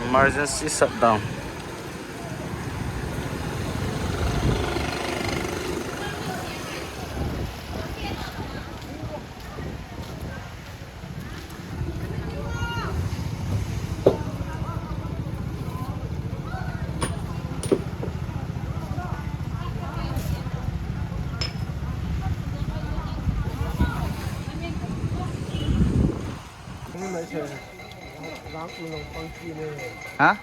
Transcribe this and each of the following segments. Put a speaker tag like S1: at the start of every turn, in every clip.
S1: Emergency shutdown. Hả?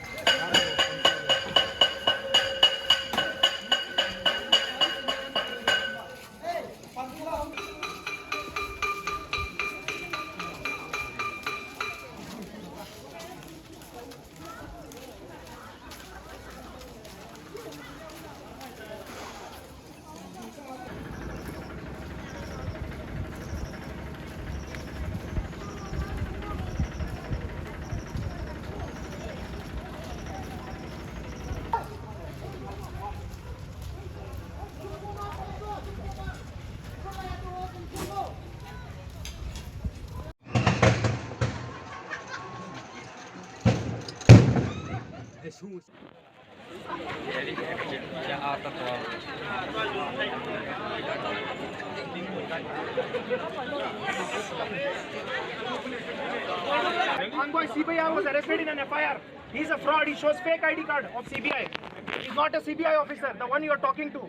S2: Envoy CBI was arrested in an FIR. He's a fraud. He shows fake ID card of CBI. He's not a CBI officer, the one you are talking to.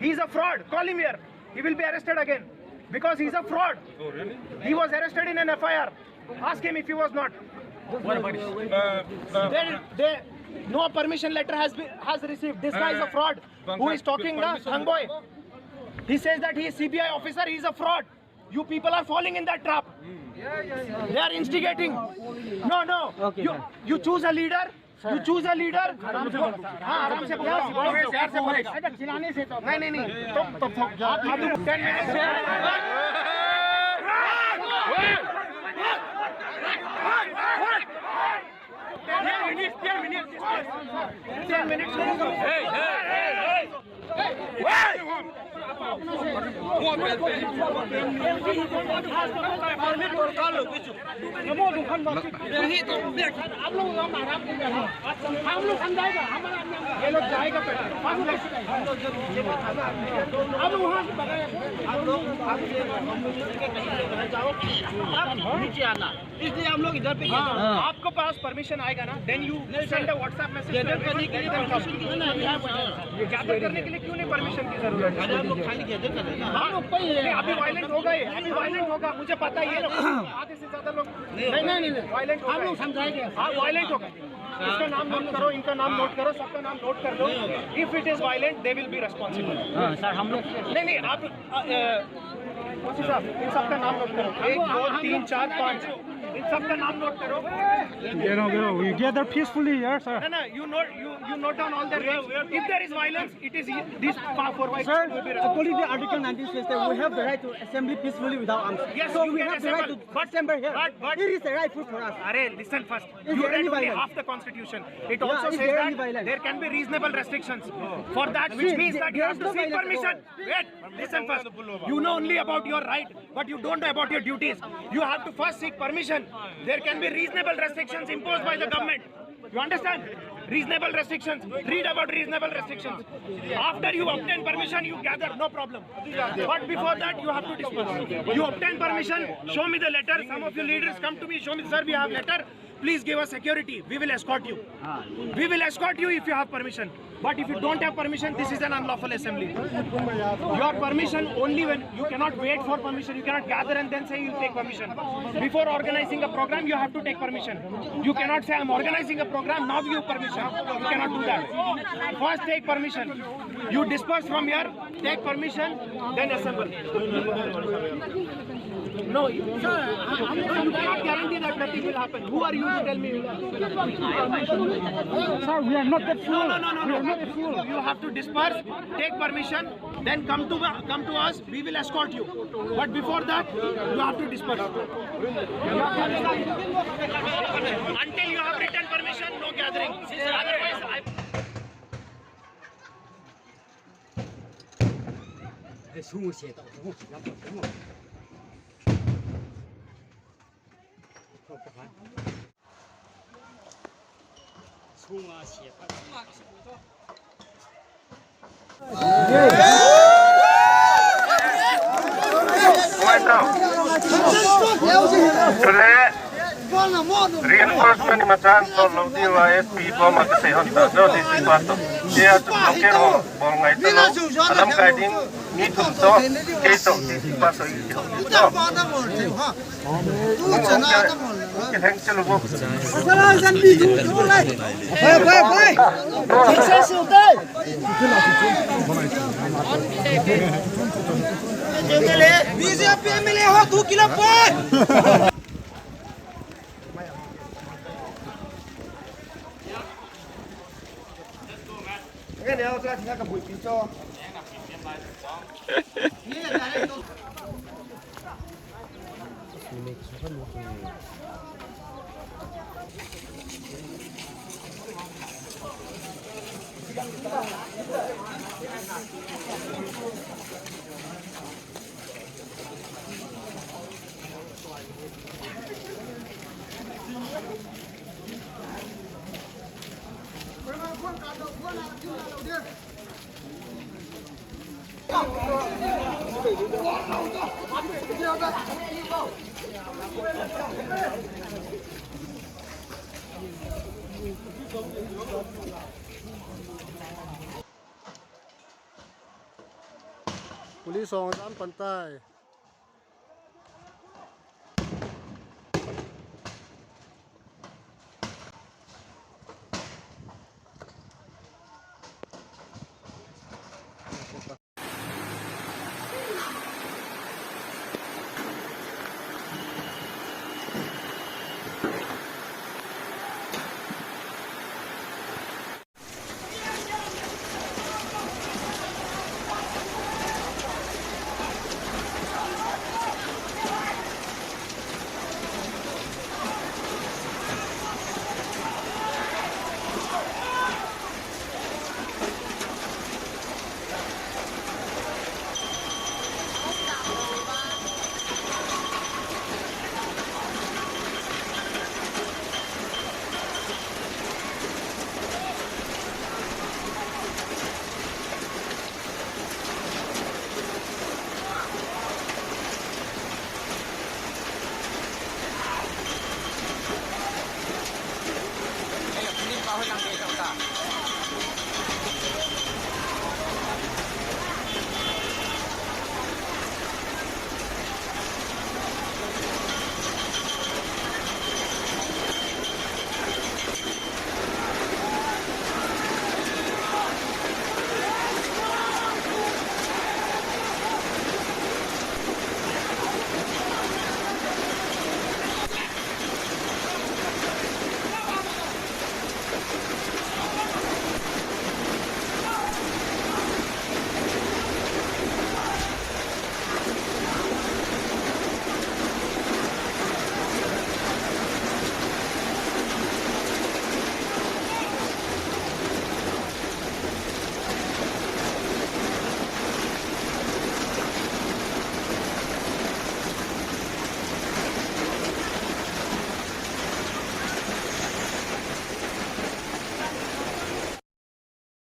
S2: He's a fraud. Call him here. He will be arrested again because he's a fraud. Oh, really? He was arrested in an FIR. Ask him if he was not. What about it? No permission letter has received. This guy is a fraud. Who is talking now? Boy. He says that he is CBI officer. He is a fraud. You people are falling in that trap. They are instigating. No. Okay, you choose a leader. You choose a leader. आराम से नहीं. 10 minutes. ये लोग जाएगा नीचे आना, इसलिए हम लोग इधर पे आपको पास परमिशन आएगा ना, then you send a WhatsApp message करने के लिए गैदर करने के लिए क्यों नहीं परमिशन की जरूरत है? हम लोग खाली गैदर कर रहे हैं, हम लोग अभी वायलेंट हो गए, अभी वायलेंट होगा, मुझे पता है ये लोग आधे से ज्यादा लोग नहीं वायलेंट हम लोग समझाएंगे। हाँ वायलेंट होगा, इसका नाम नोट करो, इनका नाम नोट करो, सबका नाम नोट कर लो। If it is violent they will be responsible. Sir हम लोग नहीं आप साहब इन सबका नाम नोट करो, 1 2 3 4 5 इन सबका नाम नोट करो।
S3: We gather peacefully here, sir.
S2: No, you note down all their names. If there is violence, it is these 4 white.
S3: Sir, according to Article 19 says that we have the right to assemble peacefully without arms.
S2: Yes,
S3: so
S2: you
S3: we
S2: can
S3: have the right
S2: assemble,
S3: to assemble here.
S2: But
S3: it is the right food for us.
S2: Arey, listen first.
S3: Is
S2: You
S3: there any
S2: read only
S3: violence?
S2: half the constitution. It
S3: Yeah,
S2: also
S3: is
S2: says
S3: there any
S2: that
S3: violence?
S2: there can be reasonable restrictions for that, which means that you have to seek permission. Wait, listen first. You know only about your right, but you don't know about your duties. You have to first seek permission. There can be reasonable restrictions imposed by the government. You understand? Reasonable restrictions. Read about reasonable restrictions. After you obtain permission, you gather, no problem. But before that, you have to disperse. You obtain permission, show me the letter. Some of you leaders come to me, show me, sir, we have letter. Please give us security. We will escort you. We will escort you if you have permission. But if you don't have permission, this is an unlawful assembly. Your permission only when you cannot wait for permission. You cannot gather and then say you'll take permission. Before organizing a program, you have to take permission. You cannot say I'm organizing a program, now give permission. You cannot do that. First take permission. You disperse from here, take permission, then assemble. No, you cannot guarantee that nothing will happen. Who are you to tell me?
S3: Sir, we are not that fool.
S2: No. You have to disperse, take permission, then come to us. We will escort you. But before that, you have to disperse. Until you have written permission, no gathering. Otherwise,
S4: Reinforcement macam tolong dia SP bom kesehatan do di sipato dia tu blocker ho bom ngai tu alam kaiding ni tu to keto di sipato itu cái thằng chân lục
S2: cái này ra thì cái bụi pin cho
S5: Police on pantai.